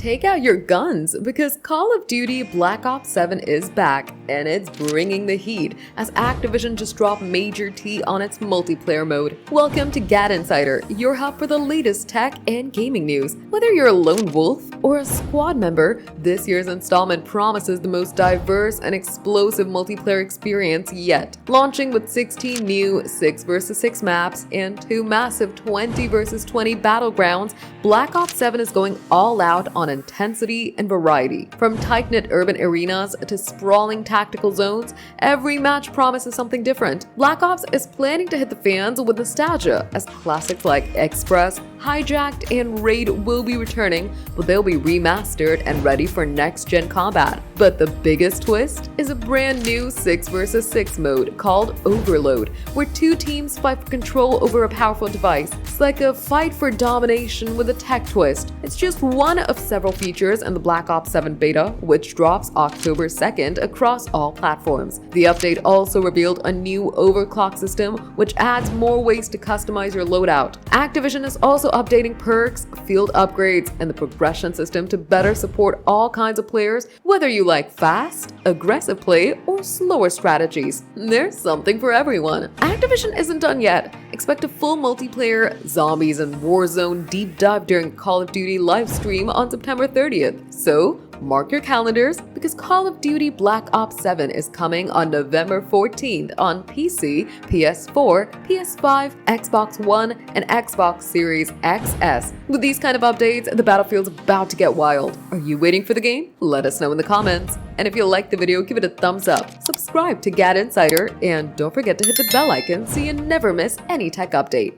take out your guns because Call of Duty Black Ops 7 is back and it's bringing the heat as Activision just dropped major tea on its multiplayer mode. Welcome to GadInsider, your hub for the latest tech and gaming news. Whether you're a lone wolf or a squad member, this year's installment promises the most diverse and explosive multiplayer experience yet. Launching with 16 new 6 vs 6 maps and 2 massive 20 vs 20 battlegrounds, Black Ops 7 is going all out on intensity and variety. From tight-knit urban arenas to sprawling tactical zones, every match promises something different. Black Ops is planning to hit the fans with nostalgia as classics like Express, Hijacked and Raid will be returning, but they'll be remastered and ready for next-gen combat. But the biggest twist is a brand new 6 vs 6 mode called Overload, where 2 teams fight for control over a powerful device. It's like a fight for domination with a tech twist. It's just one of several features in the Black Ops 7 beta, which drops October 2nd across all platforms. The update also revealed a new overclock system, which adds more ways to customize your loadout. Activision is also updating perks, field upgrades, and the progression system to better support all kinds of players, whether you like fast, aggressive play, or slower strategies. There's something for everyone. Activision isn't done yet. Expect a full multiplayer, zombies, and Warzone deep dive during Call of Duty livestream on September 30th. So, mark your calendars because Call of Duty Black Ops 7 is coming on November 14th on PC, PS4, PS5, Xbox One, and Xbox Series XS. With these kind of updates, the battlefield's about to get wild. Are you waiting for the game? Let us know in the comments. And if you liked the video, give it a thumbs up, subscribe to GadInsider, and don't forget to hit the bell icon so you never miss any tech update.